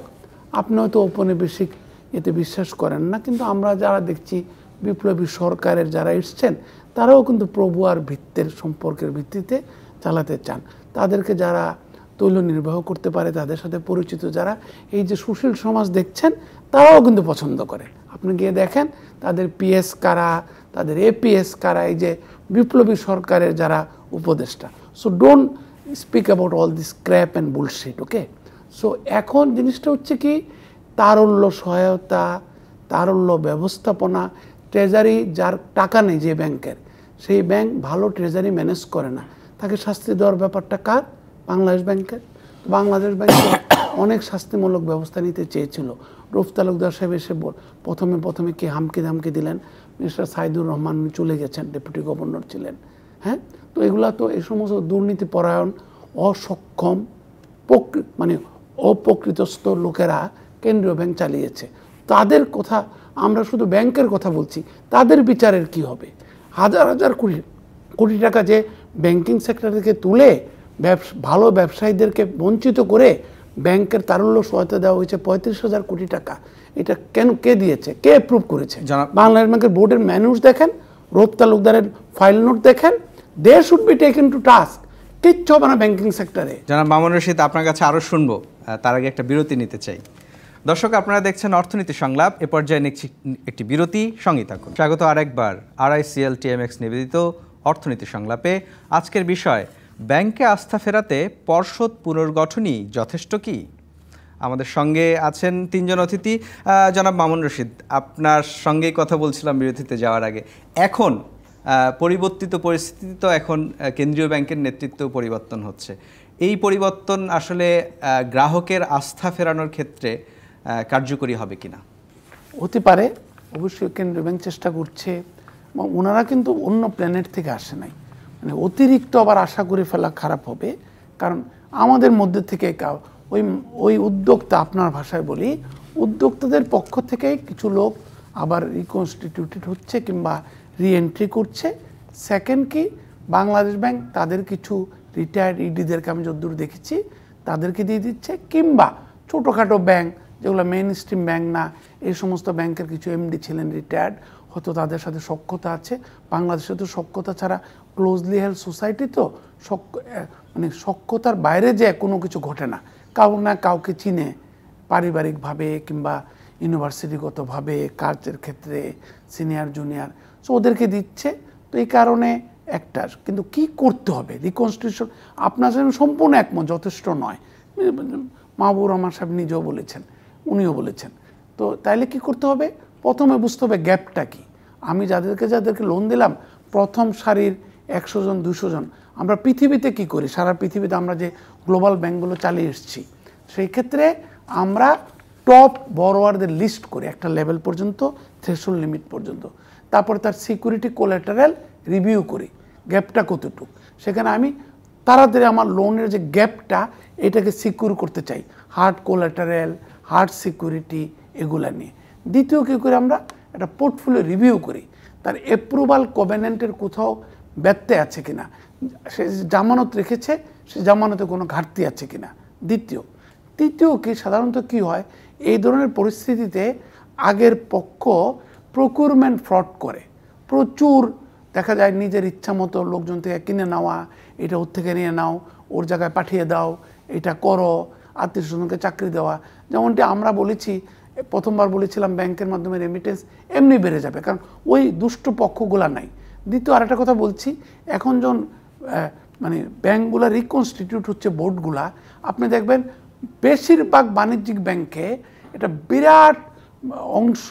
আপনি হয়তো ঔপনিবেশিক এতে বিশ্বাস করেন না, কিন্তু আমরা যারা দেখছি বিপ্লবী সরকারের যারা এসছেন, তারাও কিন্তু প্রভু আর ভিত্তের সম্পর্কের ভিত্তিতে চালাতে চান। তাদেরকে যারা তৈল নির্বাহ করতে পারে, তাদের সাথে পরিচিত যারা, এই যে সুশীল সমাজ দেখছেন, তারাও কিন্তু পছন্দ করে। আপনি গিয়ে দেখেন তাদের পিএস কারা, তাদের এপিএস কারা, এই যে বিপ্লবী সরকারের যারা উপদেষ্টা। So don't speak about all this crap and bullshit, okay? So এখন জিনিসটা হচ্ছে কি, তারল্য সহায়তা, তারল্য ব্যবস্থাপনা, ট্রেজারি যার টাকা নেই যে ব্যাংকের, সেই ব্যাংক ভালো ট্রেজারি ম্যানেজ করে না, তাকে শাস্তি দেওয়ার ব্যাপারটা কার? বাংলাদেশ ব্যাংকের। বাংলাদেশ ব্যাংক অনেক শাস্তিমূলক ব্যবস্থা নিতে চেয়েছিল। রউফ তালুকদার সাহেব এসে প্রথমে কি হামকি ধামকি দিলেন, মিস্টার সাইদুর রহমান চলে গেছেন, ডেপুটি গভর্নর ছিলেন, হ্যাঁ। তো এগুলা তো এই সমস্ত দুর্নীতিপরায়ণ, অসক্ষম, মানে অপ্রকৃতস্থ লোকেরা কেন্দ্রীয় ব্যাংক চালিয়েছে। তাদের কথা, আমরা শুধু ব্যাংকের কথা বলছি, তাদের বিচারের কি হবে? হাজার হাজার কোটি টাকা যে ব্যাংকিং সেক্টর থেকে তুলে ভালো ব্যবসায়ীদেরকে বঞ্চিত করে ব্যাংকের তারল্য সহায়তা দেওয়া হয়েছে 35,000 কোটি টাকা। এটা কেন, কে দিয়েছে, কে অ্যাপ্রুভ করেছে? বাংলাদেশ ব্যাংকের বোর্ডের ম্যানুয়াল দেখেন, রউফ তালুকদারের ফাইল নোট দেখেন, they should be taken to task. কিচ্ছু হবে না ব্যাংকিং সেক্টরে। জনাব মামুনুর রশীদ, আপনার কাছে আরও শুনবো, তার আগে একটা বিরতি নিতে চাই। দর্শক, আপনারা দেখছেন অর্থনীতি সংলাপ, এ পর্যায়ে একটি বিরতি, সঙ্গী থাকুন। স্বাগত আরেকবার RICL TMX নিবেদিত অর্থনীতি সংলাপে। আজকের বিষয়, ব্যাংকে আস্থা ফেরাতে পর্ষদ পুনর্গঠনই যথেষ্ট কি? আমাদের সঙ্গে আছেন 3 জন অতিথি। জনাব মামুনুর রশীদ, আপনার সঙ্গেই কথা বলছিলাম বিরতিতে যাওয়ার আগে। এখন পরিবর্তিত পরিস্থিতি, তো এখন কেন্দ্রীয় ব্যাংকের নেতৃত্ব পরিবর্তন হচ্ছে, এই পরিবর্তন আসলে গ্রাহকের আস্থা ফেরানোর ক্ষেত্রে কার্যকরী হবে কিনা? হতে পারে, অবশ্যই কেন্দ্রীয় ব্যাংক চেষ্টা করছে। ওনারা কিন্তু অন্য প্ল্যানেট থেকে আসে নাই, মানে অতিরিক্ত আবার আশা করে ফেলা খারাপ হবে। কারণ আমাদের মধ্যে থেকে ওই উদ্যোক্তা, আপনার ভাষায় বলি, উদ্যোক্তাদের পক্ষ থেকে কিছু লোক আবার রিকনস্টিটিউটেড হচ্ছে কিংবা রিএন্ট্রি করছে। সেকেন্ড কি, বাংলাদেশ ব্যাংক তাদের কিছু রিটায়ার্ড ইডিদেরকে আমি যতদূর দেখেছি তাদেরকে দিয়ে দিচ্ছে, কিংবা ছোটোখাটো ব্যাংক যেগুলো মেইন স্ট্রিম ব্যাংক না, এই সমস্ত ব্যাংকের কিছু এমডি ছিলেন রিটায়ার্ড, হয়তো তাদের সাথে সখ্যতা আছে। বাংলাদেশে তো সখ্যতা ছাড়া ক্লোজলি হেল্ড সোসাইটি, তো মানে সখ্যতার বাইরে যে কোনো কিছু ঘটে না, না কাউকে চিনে পারিবারিকভাবে কিংবা ইউনিভার্সিটিগতভাবে, কাজের ক্ষেত্রে সিনিয়র জুনিয়র, সো ওদেরকে দিচ্ছে। তো এই কারণে একটা, কিন্তু কি করতে হবে রিকনস্টিটিউশন, আপনার সাথে সম্পূর্ণ একমত, যথেষ্ট নয়। মাহবুবুর রহমান সাহেব নিজেও বলেছেন, উনিও বলেছেন। তো তাইলে কি করতে হবে, প্রথমে বুঝতে হবে গ্যাপটা কি। আমি যাদেরকে লোন দিলাম, প্রথম সারির 100 জন 200 জন, আমরা পৃথিবীতে কি করি, সারা পৃথিবীতে আমরা যে গ্লোবাল ব্যাংকগুলো চালিয়ে এসেছি, সেই ক্ষেত্রে আমরা টপ বড়োয়ারদের লিস্ট করি একটা লেভেল পর্যন্ত, থ্রেশহোল্ড লিমিট পর্যন্ত। তারপরে তার সিকিউরিটি কোলাটেরাল রিভিউ করি, গ্যাপটা কতটুকু। সেখানে আমি তাড়াতাড়ি আমার লোনের যে গ্যাপটা, এটাকে সিকিউর করতে চাই, হার্ড কোলাটেরাল, হার্ড সিকিউরিটি, এগুলা নিয়ে। দ্বিতীয় কী করে, আমরা একটা পোর্টফোলিও রিভিউ করি, তার অ্যাপ্রুভাল কোভেনেন্টের কোথাও ব্যত্যয় আছে কিনা, সে জামানত রেখেছে, সে জামানতে কোনো ঘাটতি আছে কিনা। তৃতীয় কি, সাধারণত কি হয় এই ধরনের পরিস্থিতিতে, আগের পক্ষ প্রকিউরমেন্ট ফ্রড করে, প্রচুর দেখা যায় নিজের ইচ্ছা মতো লোকজন থেকে কিনে নেওয়া, এটা ওর থেকে নিয়ে নাও, ওর জায়গায় পাঠিয়ে দাও, এটা করো, আত্মীয় স্বজনকে চাকরি দেওয়া। যেমনটি আমরা বলেছি, প্রথমবার বলেছিলাম ব্যাংকের মাধ্যমে রেমিটেন্স এমনি বেড়ে যাবে, কারণ ওই দুষ্ট পক্ষগুলা নাই। দ্বিতীয় আরেকটা কথা বলছি, এখন যখন মানে ব্যাংকগুলা রিকনস্টিটিউট হচ্ছে, বোর্ডগুলা, আপনি দেখবেন বেশিরভাগ বাণিজ্যিক ব্যাংকে এটা বিরাট অংশ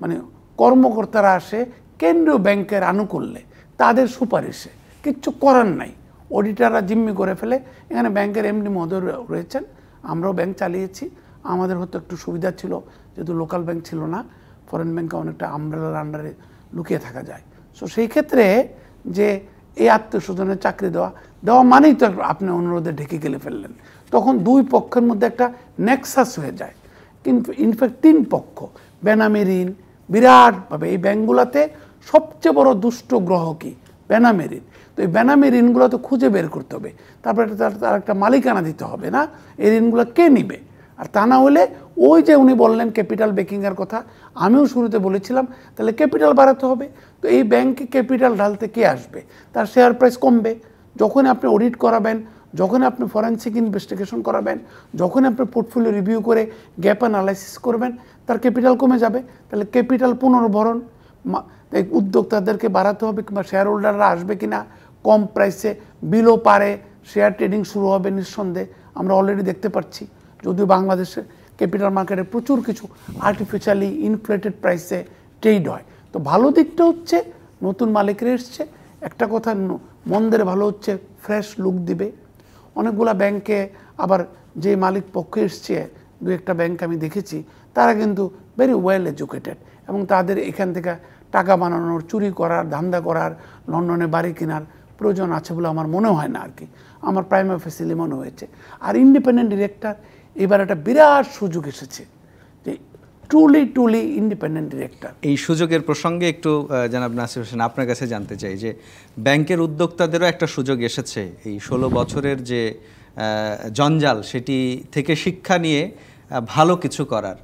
মানে কর্মকর্তারা আসে কেন্দ্রীয় ব্যাংকের আনুকূল্যে, তাদের সুপারিশে, কিচ্ছু করার নাই, অডিটাররা জিম্মি করে ফেলে। এখানে ব্যাংকের এমডি মহোদয় রয়েছেন, আমরাও ব্যাংক চালিয়েছি, আমাদের হয়তো একটু সুবিধা ছিল যেহেতু লোকাল ব্যাংক ছিল না, ফরেন ব্যাংকে অনেকটা আমব্রেলার আন্ডারে লুকিয়ে থাকা যায়। সো সেই ক্ষেত্রে যে এই আত্মীয় স্বজনের চাকরি দেওয়া মানেই তো আপনি অনুরোধে ঢেকে গেলে ফেললেন, তখন দুই পক্ষের মধ্যে একটা নেক্সাস হয়ে যায়। কিন্তু ইনফ্যাক্ট 3 পক্ষ, বেনামি ঋণ বিরাটভাবে, এই ব্যাংকগুলোতে সবচেয়ে বড় দুষ্ট গ্রহ কি, বেনামি ঋণ। তো এই বেনামি ঋণগুলো তো খুঁজে বের করতে হবে, তারপরে তার একটা মালিকানা দিতে হবে না, এই ঋণগুলো কে নিবে। আর তা না হলে ওই যে উনি বললেন ক্যাপিটাল বেকিংয়ের কথা, আমিও শুরুতে বলেছিলাম, তাহলে ক্যাপিটাল বাড়াতে হবে। তো এই ব্যাংকে ক্যাপিটাল ঢালতে কে আসবে, তার শেয়ার প্রাইস কমবে। যখন আপনি অডিট করাবেন, যখন আপনি ফরেনসিক ইনভেস্টিগেশন করাবেন, যখন আপনি পোর্টফোলিও রিভিউ করে গ্যাপ অ্যানালাইসিস করবেন, তার ক্যাপিটাল কমে যাবে। তাহলে ক্যাপিটাল পুনর্ভরণ উদ্যোক্তাদেরকে বাড়াতে হবে, কিংবা শেয়ার হোল্ডাররা আসবে কিনা, কম প্রাইসে বিলো পারে শেয়ার ট্রেডিং শুরু হবে নিঃসন্দেহে, আমরা অলরেডি দেখতে পাচ্ছি। যদিও বাংলাদেশের ক্যাপিটাল মার্কেটে প্রচুর কিছু আর্টিফিশিয়ালি ইনফ্লেটেড প্রাইসে ট্রেড হয়। তো ভালো দিকটা হচ্ছে নতুন মালিকরা এসছে, একটা কথা মন্দের ভালো হচ্ছে ফ্রেশ লুক দিবে। অনেকগুলা ব্যাংকে আবার যে মালিক পক্ষে এসছে, 2-1টা ব্যাংক আমি দেখেছি, তারা কিন্তু ভেরি ওয়েল এডুকেটেড, এবং তাদের এখান থেকে টাকা বানানোর, চুরি করার, ধান্দা করার, লন্ডনে বাড়ি কেনার প্রয়োজন আছে বলে আমার মনে হয় না আর কি, আমার প্রাইমারি ফেসিলি মনে হয়েছে। আর ইন্ডিপেন্ডেন্ট ডিরেক্টর, এবার একটা বিরাট সুযোগ এসেছে, যে ট্রুলি ইন্ডিপেন্ডেন্ট ডিরেক্টর। এই সুযোগের প্রসঙ্গে একটু জনাব নাসির হোসেন আপনার কাছে জানতে চাই যে ব্যাংকের উদ্যোক্তাদেরও একটা সুযোগ এসেছে, এই 16 বছরের যে জঞ্জাল সেটি থেকে শিক্ষা নিয়ে ভালো কিছু করার,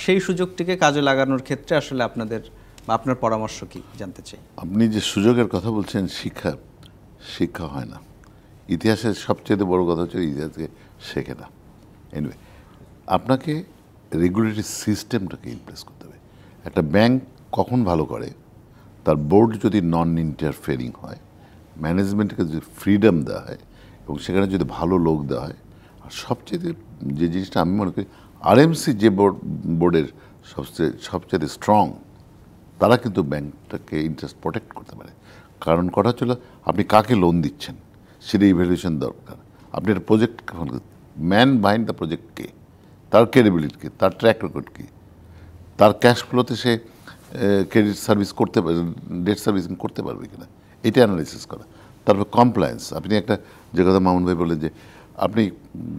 সেই সুযোগটিকে কাজে লাগানোর ক্ষেত্রে আসলে আপনার পরামর্শ কি জানতে চাই। আপনি যে সুযোগের কথা বলছেন, শিক্ষা হয় না। ইতিহাসের সবচেয়ে বড় কথা হচ্ছে ইতিহাসকে শেখে না। এনিওয়ে, আপনাকে রেগুলেটরি সিস্টেমটাকে ইমপ্রেস করতে হবে। একটা ব্যাংক কখন ভালো করে, তার বোর্ড যদি নন ইন্টারফেয়ারিং হয়, ম্যানেজমেন্টকে যদি ফ্রিডম দেওয়া হয়, এবং সেখানে যদি ভালো লোক দেওয়া হয়। আর সবচেয়ে যে জিনিসটা আমি মনে করি, আরএমসি যে বোর্ডের সবচেয়ে স্ট্রং, তারা কিন্তু ব্যাংকটাকে ইন্টারেস্ট প্রোটেক্ট করতে পারে। কারণ কথা হচ্ছিল, আপনি কাকে লোন দিচ্ছেন সেটা ইভ্যালুয়েশন দরকার। আপনি একটা project, man behind the project কে, তার ক্রেডিবিলিটি কী, তার ট্র্যাক রেকর্ড কী, তার ক্যাশ ফ্লোতে সে ক্রেডিট সার্ভিস করতে পারে, ডেট সার্ভিসিং করতে পারবে কিনা, এটা অ্যানালাইসিস করা। তারপর কমপ্লায়েন্স, আপনি একটা যে কথা মামুন ভাই বললেন যে আপনি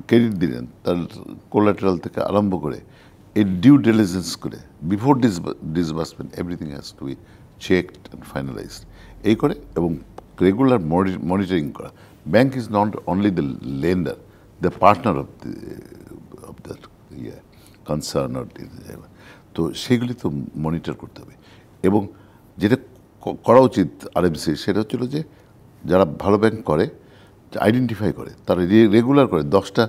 ক্রেডিট দিলেন, তার কোলাটেরাল থেকে আরম্ভ করে এই ডিউ ডিলিজেন্স করে, before disbursement everything has to be checked and finalised, এই করে, এবং রেগুলার মনিটরিং করা। Bank is not only the lender, the partner of that concern or, তো সেগুলি তো মনিটর করতে হবে। এবং যেটা করা উচিত আরএমসি, সেটা হচ্ছিল যে যারা ভালো ব্যাংক করে, আইডেন্টিফাই করে, তারা রেগুলার করে 10টা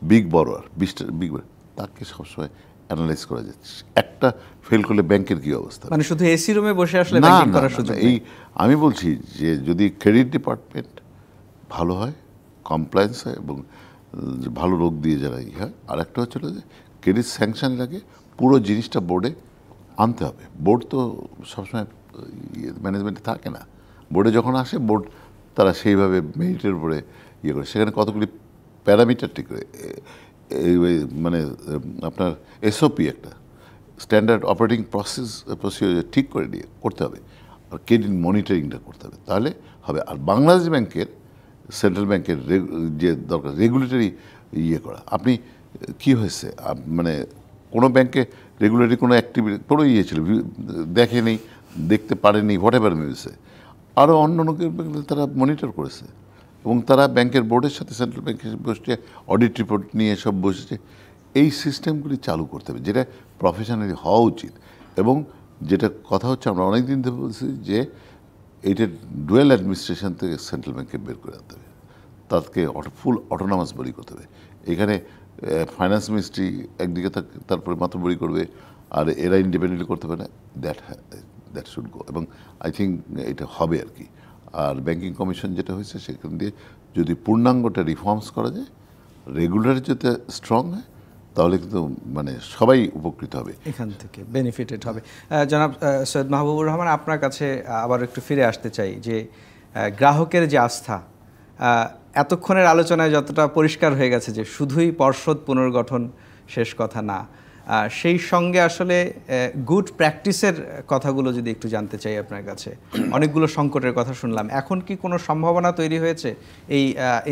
বিগ বড়োয়ার, 20টা বিগ, তাকে সবসময় অ্যানালাইজ করা যাচ্ছে। একটা ফেল করলে ব্যাংকের কি অবস্থা, মানে শুধু এসি রুমে বসে আসলে না ব্যাংকিং না করার সুযোগ এই আমি বলছি যে যদি ক্রেডিট ডিপার্টমেন্ট ভালো হয়, কমপ্লায়েন্স হয় এবং ভালো লোক দিয়ে যারা হয়। আর একটা হচ্ছিল যে ক্রেডিট স্যাংশনের আগে পুরো জিনিসটা বোর্ডে আনতে হবে। বোর্ড তো সবসময় ম্যানেজমেন্টে থাকে না, বোর্ডে যখন আসে বোর্ড তারা সেইভাবে মেরিটের উপরে করে, সেখানে কতগুলি প্যারামিটার ঠিক করে, মানে আপনার এসওপি একটা স্ট্যান্ডার্ড অপারেটিং প্রসিডিওর ঠিক করে দিয়ে করতে হবে, আর ক্রেডিট মনিটরিংটা করতে হবে, তাহলে হবে। আর বাংলাদেশ ব্যাংকের, সেন্ট্রাল ব্যাংকের যে দরকার রেগুলেটরি করা। আপনি কি হয়েছে, মানে কোনো ব্যাংকে রেগুলেটরি কোনো অ্যাক্টিভিটি কোনো ছিল দেখেনি, দেখতে পারেনি, হোয়াট এভার মিলছে, আরও অন্য ব্যাংকে তারা মনিটর করেছে এবং তারা ব্যাংকের বোর্ডের সাথে সেন্ট্রাল ব্যাংকের বসে অডিট রিপোর্ট নিয়ে সব বসেছে। এই সিস্টেমগুলি চালু করতে হবে, যেটা প্রফেশনালি হওয়া উচিত। এবং যেটা কথা হচ্ছে, আমরা অনেক দিন ধরে বলছি যে এইটা ডুয়েল অ্যাডমিনিস্ট্রেশন থেকে সেন্ট্রাল ব্যাংকে বের করে আনতে হবে, তাকে ফুল অটোনমাস বডি করতে হবে। এখানে ফাইন্যান্স মিনিস্ট্রি একদিকে তারপরে মাত্র বডি করবে, আর এরা ইন্ডিপেন্ডেন্টলি করতে পারে না, দ্যাট শুড গো। এবং আই থিঙ্ক এটা হবে আর কি। আর ব্যাংকিং কমিশন যেটা হয়েছে, সেখান দিয়ে যদি পূর্ণাঙ্গটা রিফর্মস করা যায়, রেগুলার যাতে স্ট্রং হয়, তাহলে কিন্তু মানে সবাই উপকৃত হবে, এখান থেকে বেনিফিটেড হবে। জনাব সৈয়দ মাহবুবুর রহমান, আপনার কাছে আবার একটু ফিরে আসতে চাই যে গ্রাহকের যে আস্থা, এতক্ষণের আলোচনায় যতটা পরিষ্কার হয়ে গেছে যে শুধুই পর্ষদ পুনর্গঠন শেষ কথা না, সেই সঙ্গে আসলে গুড প্র্যাকটিসের কথাগুলো যদি একটু জানতে চাই আপনার কাছে। অনেকগুলো সংকটের কথা শুনলাম, এখন কি কোনো সম্ভাবনা তৈরি হয়েছে এই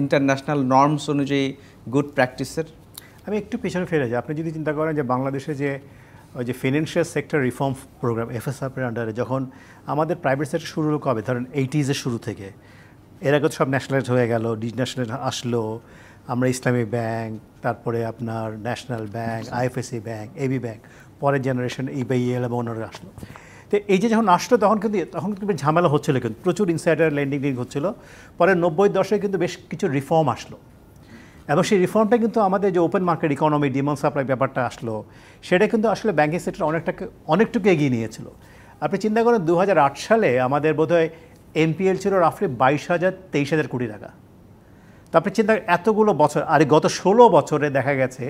ইন্টারন্যাশনাল নর্মস অনুযায়ী গুড প্র্যাকটিসের? আমি একটু পেছনে ফিরে যাই। আপনি যদি চিন্তা করেন যে বাংলাদেশে যে ওই যে financial sector reform programme FSR আন্ডারে যখন আমাদের প্রাইভেট সেক্টর শুরু হলো, কবে ধরেন 80s শুরু থেকে, এর আগে তো সব ন্যাশনালাইজ হয়ে গেল, ডিন্যাশনাল আসলো, আমরা ইসলামী ব্যাংক, তারপরে আপনার national bank, IFSC bank, AB bank, পরের জেনারেশন ইবিএল এবং অন্যরা আসলো। তো এই যে যখন আসলো তখন কিন্তু ঝামেলা হচ্ছিলো, কিন্তু প্রচুর ইনসাইডার লেন্ডিং হচ্ছিল। পরে 90 দশকে কিন্তু বেশ কিছু রিফর্ম আসলো, এবং সেই রিফর্মটা কিন্তু আমাদের যে open market economy, demand supply ব্যাপারটা আসলো, সেটা কিন্তু আসলে ব্যাংকিং সেক্টর অনেকটুকু এগিয়ে নিয়েছিল। আপনি চিন্তা করেন 2008 সালে আমাদের বোধহয় এনপিএল ছিল রাফলি 22,000-23,000 কোটি টাকা। তো আপনি চিন্তা এতগুলো বছর, আর গত 16 বছরে দেখা গেছে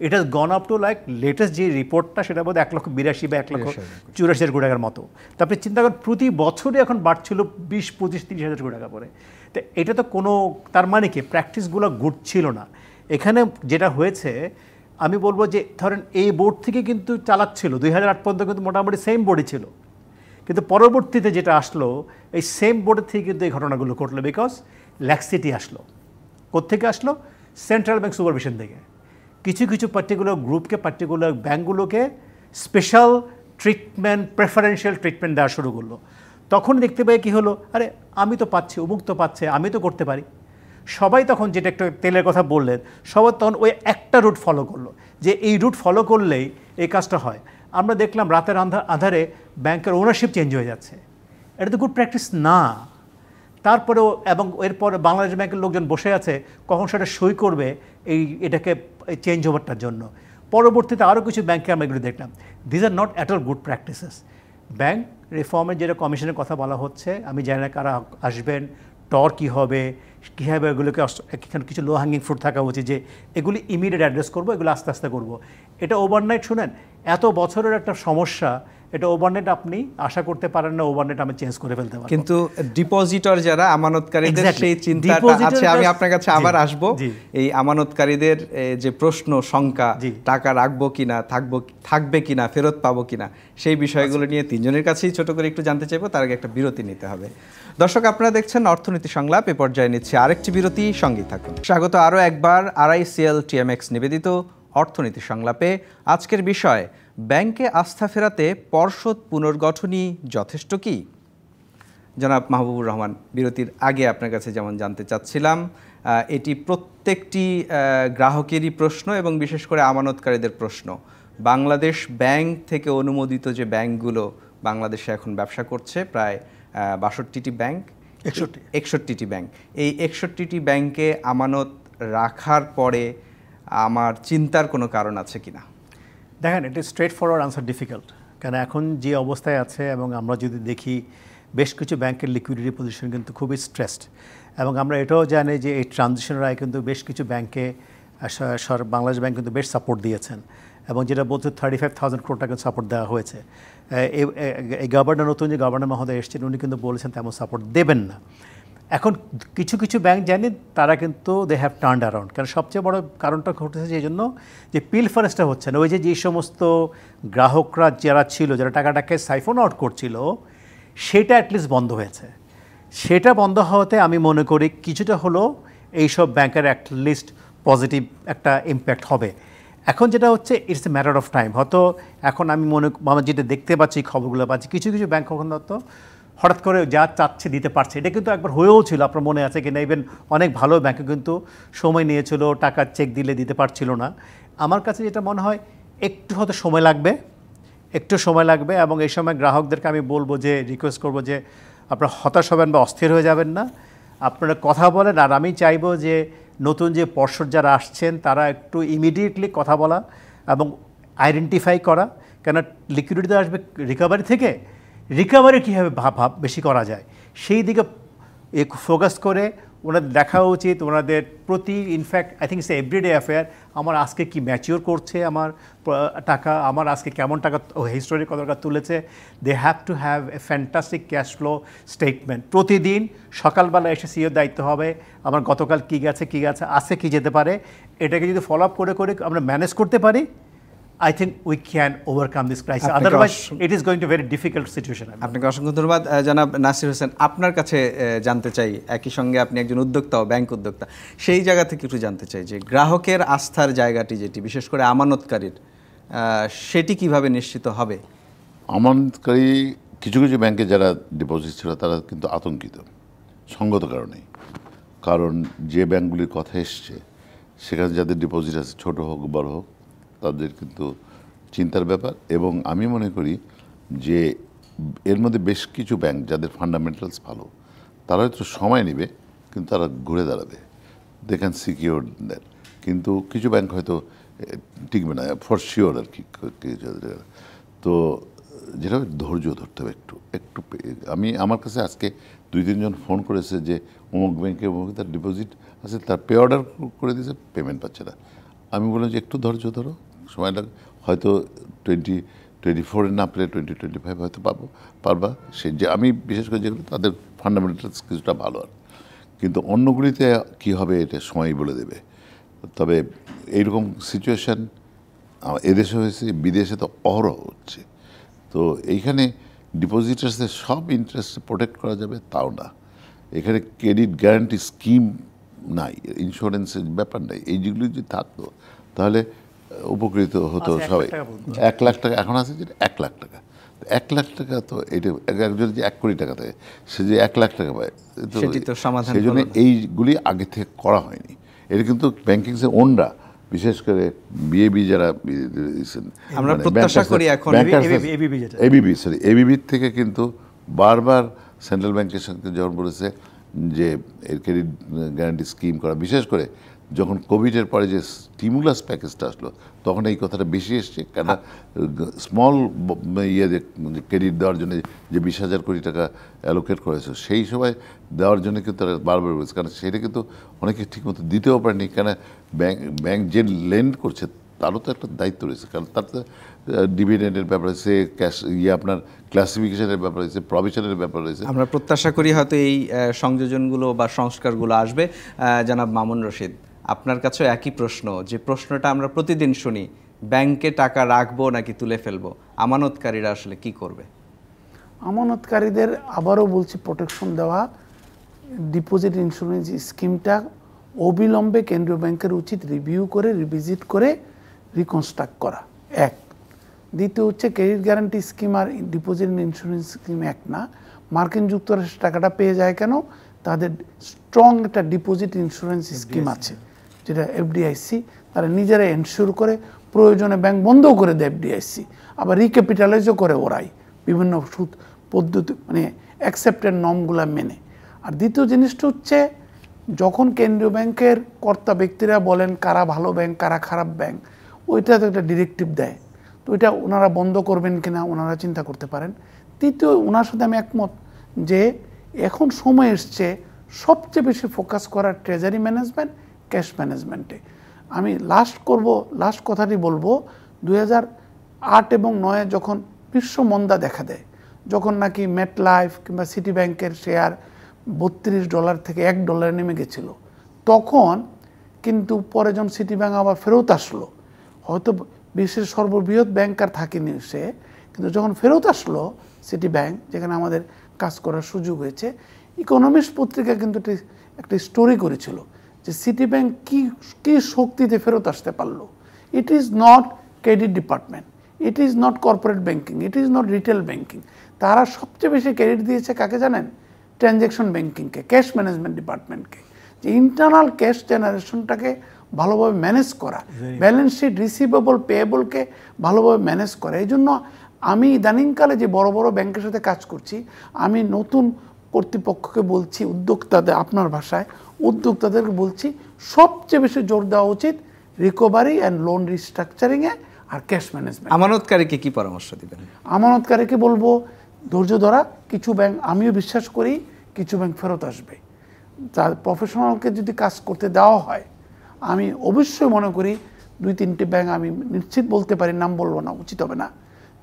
এটা গন আপ টু লাইক লেটেস্ট যে রিপোর্টটা, সেটা বোধহয় 1,82,000 বা 1,84,000 কোটি টাকার মতো। তো আপনি চিন্তা করেন প্রতি বছরে এখন বাড়ছিল 20, 25, 30,000 কোটি টাকা করে। তো এটা তো কোনো, তার মানে কি প্র্যাকটিসগুলো গুড ছিল না। এখানে যেটা হয়েছে, আমি বলবো যে ধরেন এই বোর্ড থেকে কিন্তু চালাচ্ছিল 2008 পর্যন্ত কিন্তু মোটামুটি সেম বোর্ডই ছিল, কিন্তু পরবর্তীতে যেটা আসলো এই সেম বোর্ডের থেকে কিন্তু এই ঘটনাগুলো ঘটলো, বিকজ ল্যাক্সিটি আসলো। কোত্থেকে আসলো? সেন্ট্রাল ব্যাংক সুপারভিশন থেকে। কিছু কিছু পার্টিকুলার গ্রুপকে, পার্টিকুলার ব্যাঙ্কগুলোকে স্পেশাল ট্রিটমেন্ট, প্রেফারেন্সিয়াল ট্রিটমেন্ট দেওয়া শুরু করলো। তখন দেখতে পাই কী হলো, আরে আমি তো পাচ্ছি, অমুক তো পাচ্ছে, আমি তো করতে পারি। সবাই তখন, যেটা একটা তেলের কথা বললেন, সবাই তখন ওই একটা রুট ফলো করলো, যে এই রুট ফলো করলেই এই কাজটা হয়। আমরা দেখলাম রাতের আধারে ব্যাংকের ওনারশিপ চেঞ্জ হয়ে যাচ্ছে, এটা তো গুড প্র্যাকটিস না। তারপরেও, এবং এরপরে বাংলাদেশ ব্যাংকের লোকজন বসে আছে কখন সেটা সই করবে এটাকে চেঞ্জ ওভারটার জন্য। পরবর্তীতে আরও কিছু ব্যাংকে আমরা এগুলো দেখলাম। This are not at all good practices. Bank রিফর্মের যেটা কমিশনের কথা বলা হচ্ছে, আমি জানি না কারা আসবেন, টর কী হবে, কীভাবে এগুলোকে, এখানে কিছু লো হ্যাঙ্গিং ফ্রুট থাকা উচিত যে এগুলি ইমিডিয়েট অ্যাড্রেস করবো, এগুলো আস্তে আস্তে করবো। এটা ওভারনাইট, শুনেন, এত বছরের একটা সমস্যা, এটা ওভারনাইট আপনি আশা করতে পারেন না ওভারনাইট আমি চেঞ্জ করে ফেলতে পারবো। কিন্তু ডিপোজিটর যারা, আমানতকারীদের সেই চিন্তাটা আছে। আমি আপনার কাছে আবার আসবো, এই আমানতকারীদের যে প্রশ্ন, শঙ্কা, টাকা রাখবো কিনা, থাকবে কিনা, ফেরত পাবো কিনা, সেই বিষয়গুলো নিয়ে তিনজনের কাছেই ছোট করে একটু জানতে চাইবো। তার আগে একটা বিরতি নিতে হবে। দর্শক, আপনারা দেখছেন অর্থনীতি সংলাপ। এ পর্যায়ে নিচ্ছে আরেকটি বিরতি, সঙ্গেই থাকুন। স্বাগত আরও একবার RICL TMX নিবেদিত অর্থনীতি সংলাপে। আজকের বিষয়, ব্যাংকে আস্থা ফেরাতে পর্ষদ পুনর্গঠনই যথেষ্ট কি? জনাব মাহবুবুর রহমান, বিরতির আগে আপনার কাছে যেমন জানতে চাচ্ছিলাম, এটি প্রত্যেকটি গ্রাহকেরই প্রশ্ন এবং বিশেষ করে আমানতকারীদের প্রশ্ন। বাংলাদেশ ব্যাংক থেকে অনুমোদিত যে ব্যাংকগুলো বাংলাদেশে এখন ব্যবসা করছে, প্রায় ৬২টি ব্যাংক, ৬১টি ব্যাংক, এই ৬১টি ব্যাংকে আমানত রাখার পরে আমার চিন্তার কোনো কারণ আছে কিনা? দেখেন, এটা স্ট্রেট ফরওয়ার্ড আনসার ডিফিকাল্ট, কারণ এখন যে অবস্থায় আছে এবং আমরা যদি দেখি বেশ কিছু ব্যাংকের লিকুইডিটি পজিশন কিন্তু খুবই স্ট্রেসড, এবং আমরা এটাও জানি যে এই ট্রানজিশনের আয় কিন্তু বেশ কিছু ব্যাংকে বাংলাদেশ ব্যাংক কিন্তু বেশ সাপোর্ট দিয়েছেন, এবং যেটা বলছে 35,000 crore টাকা সাপোর্ট দেওয়া হয়েছে। এই গভর্নর, নতুন যে গভর্নর মহোদয় এসেছেন, উনি কিন্তু বলেছেন তেমন সাপোর্ট দেবেন না। এখন কিছু কিছু ব্যাংক জানি তারা কিন্তু দে হ্যাভ টার্নড অ্যারাউন্ড, কারণ সবচেয়ে বড় কারণটা ঘটেছে এই জন্য যে পিল ফারেস্টটা হচ্ছে না। ওই যে সমস্ত গ্রাহকরা যারা ছিল, যারা টাকাটাকে সাইফোন আউট করছিল, সেটা অ্যাটলিস্ট বন্ধ হয়েছে। সেটা বন্ধ হওয়াতে আমি মনে করি কিছুটা হলো এইসব ব্যাংকের অ্যাটলিস্ট পজিটিভ একটা ইম্প্যাক্ট হবে। এখন যেটা হচ্ছে, it's a matter of time. হয়তো এখন আমি যেটা দেখতে পাচ্ছি, খবরগুলো পাচ্ছি, কিছু কিছু ব্যাংক কখন হয়তো হঠাৎ করে যা চাচ্ছে দিতে পারছে। এটা কিন্তু একবার হয়েও ছিল, আপনার মনে আছে কিনা, ইভেন অনেক ভালো ব্যাংকে কিন্তু সময় নিয়েছিল, টাকার চেক দিলে দিতে পারছিল না। আমার কাছে যেটা মনে হয় একটু হয়তো সময় লাগবে, এবং এই সময় গ্রাহকদেরকে আমি বলবো যে, রিকোয়েস্ট করবো যে আপনারা হতাশ হবেন বা অস্থির হয়ে যাবেন না, আপনারা কথা বলেন। আর আমি চাইবো যে নতুন যে পর্ষদ যারা আসছেন তারা একটু ইমিডিয়েটলি কথা বলা এবং আইডেন্টিফাই করা, কেন লিকুইডিটি আসবে রিকভারি থেকে, রিকভারি কীভাবে বেশি করা যায় সেই দিকে ফোকাস করে ওনাদের দেখা উচিত। ওনাদের প্রতি, in fact I think it's everyday affair, আমার আজকে কি ম্যাচিওর করছে আমার টাকা, আমার আজকে কেমন টাকা হিস্টোরি কত টাকা তুলেছে। They have to have a fantastic cash flow statement. প্রতিদিন সকালবেলা এসে সিওর দায়িত্ব হবে আমার গতকাল কী গেছে, আছে কি যেতে পারে। এটাকে যদি ফলো আপ করে আমরা ম্যানেজ করতে পারি, I think we can overcome this crisis. Otherwise, it is going to be a very difficult situation. আপনাকে অসংখ্য ধন্যবাদ। জনাব নাসির হোসেন, আপনার কাছে জানতে চাই, একই সঙ্গে আপনি একজন উদ্যোক্তা ও ব্যাংক উদ্যোক্তা, সেই জায়গা থেকে একটু জানতে চাই যে গ্রাহকের আস্থার জায়গাটি যেটি বিশেষ করে আমানতকারীর, সেটি কিভাবে নিশ্চিত হবে? আমানতকারী কিছু কিছু ব্যাংকে যারা ডিপোজিট ছিল তারা কিন্তু আতঙ্কিত, সঙ্গত কারণেই। কারণ যে ব্যাংকগুলির কথা এসছে সেখানে যাদের ডিপোজিট আছে, ছোট হোক বড় হোক, তাদের কিন্তু চিন্তার ব্যাপার। এবং আমি মনে করি যে এর মধ্যে বেশ কিছু ব্যাংক যাদের ফান্ডামেন্টালস ভালো, তারা হয়তো সময় নেবে কিন্তু তারা ঘুরে দাঁড়াবে, দে ক্যান সিকিউর দ্যাট। কিন্তু কিছু ব্যাংক হয়তো টিকবে না ফর শিওর আর কি। তো যেটা ধৈর্য ধরতে হবে একটু। আমার কাছে আজকে 2-3 জন ফোন করেছে যে অমুক ব্যাংকে অমুক তার ডিপোজিট আছে, তার পে অর্ডার করে দিয়েছে, পেমেন্ট পাচ্ছে না। আমি বললাম যে একটু ধৈর্য ধরো, সময় লাগে, হয়তো 2024 না পেলে 2025 হয়তো পারবা। সে যে আমি বিশেষ করে যেগুলো তাদের ফান্ডামেন্টালস কিছুটা ভালো, আর কিন্তু অন্যগুলিতে কী হবে এটা সময়ই বলে দেবে। তবে এইরকম সিচুয়েশান এদেশে হয়েছে, বিদেশে তো অহরহ হচ্ছে। তো এইখানে ডিপোজিটার্সদের সব ইন্টারেস্ট প্রোটেক্ট করা যাবে তাও না, এখানে ক্রেডিট গ্যারান্টি স্কিম নাই, ইন্স্যুরেন্সের ব্যাপার নাই। এই যেগুলি যদি থাকতো তাহলে উপকৃত হতো সবাই। 1 লাখ টাকা এখন আছে, যেটা 1 লাখ টাকা, 1 লাখ টাকা তো এটা একজন যে 1 কোটি টাকা থাকে, সে যে 1 লাখ টাকা পায়, সেই জন্য এইগুলি আগে থেকে করা হয়নি। এটা কিন্তু ব্যাংকিংসে ওনরা, বিশেষ করে বিএবি যারা, আমরা প্রত্যাশা করি এখন এবিবির থেকে কিন্তু বারবার সেন্ট্রাল ব্যাংকের সঙ্গে যখন বলেছে যে এর ক্রেডিট গ্যারান্টি স্কিম করা, বিশেষ করে যখন কোভিডের পরে যে স্টিমুলাস প্যাকেজটা আসলো তখন এই কথাটা বেশি এসছে। কেন স্মল ক্রেডিট দেওয়ার জন্য যে 20,000 কোটি টাকা অ্যালোকেট করেছে, সেই সময় দেওয়ার জন্য কিন্তু তারা বারবার বলেছে, কারণ সেটা কিন্তু অনেকে ঠিকমতো দিতেও পারেনি। কেন ব্যাংক যে লেন্ড করছে তারও তো একটা দায়িত্ব রয়েছে, কারণ তার তো ডিভিডেন্ডের ব্যাপার রয়েছে, ক্যাশ আপনার ক্লাসিফিকেশনের ব্যাপার রয়েছে, প্রভিশনের ব্যাপার রয়েছে। আমরা প্রত্যাশা করি হয়তো এই সংযোজনগুলো বা সংস্কারগুলো আসবে। জনাব মামুন রশিদ, আপনার কাছেও একই প্রশ্ন, যে প্রশ্নটা আমরা প্রতিদিন শুনি, ব্যাংকে টাকা রাখবো নাকি তুলে ফেলবো, আমানতকারীরা আসলে কি করবে? আমানতকারীদের আবারও বলছি, প্রোটেকশন দেওয়া, ডিপোজিট ইন্স্যুরেন্স স্কিমটা অবিলম্বে কেন্দ্রীয় ব্যাংকের উচিত রিভিউ করে, রিভিজিট করে রিকনস্ট্রাক্ট করা, এক। দ্বিতীয় হচ্ছে ক্রেডিট গ্যারান্টি স্কিম আর ডিপোজিট ইন্স্যুরেন্স স্কিম এক না, মার্কিন যুক্তরাষ্ট্রের টাকাটা পেয়ে যায় কেন? তাদের স্ট্রং একটা ডিপোজিট ইন্স্যুরেন্স স্কিম আছে, যেটা এফডিআইসি, তারা নিজেরা এনশিওর করে, প্রয়োজনে ব্যাংক বন্ধও করে দেয় এফডিআইসি, আবার রিক্যাপিটালাইজও করে ওরাই বিভিন্ন সুদ পদ্ধতি মানে অ্যাকসেপ্টেড নর্মগুলো মেনে। আর দ্বিতীয় জিনিসটা হচ্ছে, যখন কেন্দ্রীয় ব্যাংকের কর্তা ব্যক্তিরা বলেন কারা ভালো ব্যাংক কারা খারাপ ব্যাংক, ওইটা তো একটা ডিরেক্টিভ দেয়, তো ওইটা ওনারা বন্ধ করবেন কিনা ওনারা চিন্তা করতে পারেন। তৃতীয়, ওনার সাথে আমি একমত যে এখন সময় এসছে সবচেয়ে বেশি ফোকাস করার ট্রেজারি ম্যানেজমেন্ট, ক্যাশ ম্যানেজমেন্টে। আমি লাস্ট কথাটি বলবো, 2008 এবং 2009 যখন বিশ্ব মন্দা দেখা দেয়, যখন নাকি মেটলাইফ কিংবা সিটি ব্যাংকের শেয়ার $32 থেকে $1 নেমে গেছিল, তখন কিন্তু পরে যখন সিটি ব্যাংক আবার ফেরত আসলো, হয়তো বিশ্বের সর্ববৃহৎ ব্যাংক আর থাকেনি সে, কিন্তু যখন ফেরত আসলো সিটি ব্যাংক, যেখানে আমাদের কাজ করার সুযোগ হয়েছে, ইকোনমিস্ট পত্রিকা কিন্তু একটা স্টোরি করেছিল যে সিটি ব্যাংক কি শক্তিতে ফেরত আসতে পারলো। It is not credit department, it is not corporate banking, it is not retail banking. তারা সবচেয়ে বেশি ক্রেডিট দিয়েছে কাকে জানেন? ট্রানজ্যাকশন ব্যাংকিংকে, ক্যাশ ম্যানেজমেন্ট ডিপার্টমেন্টকে, যে ইন্টারনাল ক্যাশ জেনারেশনটাকে ভালোভাবে ম্যানেজ করা, ব্যালেন্স শিট রিসিভেবল পেয়েবলকে ভালোভাবে ম্যানেজ করা। এই জন্য আমি ইদানিংকালে যে বড় বড় ব্যাংকের সাথে কাজ করছি, আমি নতুন কর্তৃপক্ষকে বলছি, উদ্যোক্তাদের, আপনার ভাষায় উদ্যোক্তাদেরকে বলছি, সবচেয়ে বেশি জোর দেওয়া উচিত রিকভারি অ্যান্ড লোন রিস্ট্রাকচারিংয়ে আর ক্যাশ ম্যানেজমেন্ট। আমানতকারীকে কি পরামর্শ দিবেন? আমানতকারীকে বলবো ধৈর্য ধরা। কিছু ব্যাংক, আমিও বিশ্বাস করি কিছু ব্যাংক ফেরত আসবে। তার প্রফেশনালকে যদি কাজ করতে দেওয়া হয়, আমি অবশ্যই মনে করি 2-3টি ব্যাংক, আমি নিশ্চিত বলতে পারি, নাম বলবো না, উচিত হবে না,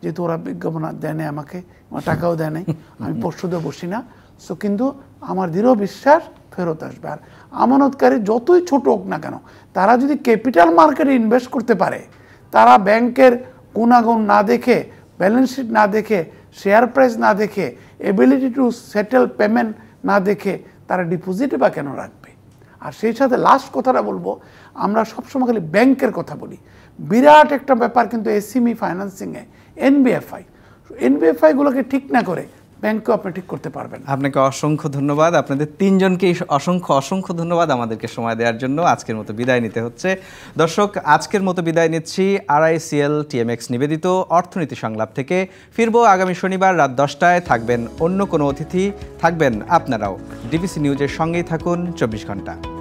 যেহেতু ওরা বিজ্ঞাপন দেয় নাই আমাকে, আমার টাকাও দেয় নাই, আমি পর্ষদে বসি না। সো কিন্তু আমার দৃঢ় বিশ্বাস ফেরত আসবে। আর আমানতকারী যতই ছোট হোক না কেন, তারা যদি ক্যাপিটাল মার্কেটে ইনভেস্ট করতে পারে, তারা ব্যাংকের গুণাগুণ না দেখে, ব্যালেন্স শিট না দেখে, শেয়ার প্রাইস না দেখে, এবিলিটি টু সেটেল পেমেন্ট না দেখে, তারা ডিপোজিটে বা কেন রাখবে? আর সেই সাথে লাস্ট কথাটা বলবো, আমরা সবসময় খালি ব্যাংকের কথা বলি, বিরাট একটা ব্যাপার কিন্তু এসএমই ফাইন্যান্সিংয়ে এনবিএফআইগুলোকে ঠিক না করে ব্যাংকেও আপনি ঠিক করতে পারবেন। আপনাকে অসংখ্য ধন্যবাদ, আপনাদের তিনজনকেই অসংখ্য ধন্যবাদ আমাদেরকে সময় দেওয়ার জন্য। আজকের মতো বিদায় নিতে হচ্ছে। দর্শক, আজকের মতো বিদায় নিচ্ছি RICL TMX নিবেদিত অর্থনীতি সংলাপ থেকে। ফিরবো আগামী শনিবার রাত 10টায়। থাকবেন অন্য কোনো অতিথি, থাকবেন আপনারাও। ডিবিসি নিউজের সঙ্গেই থাকুন 24 ঘন্টা।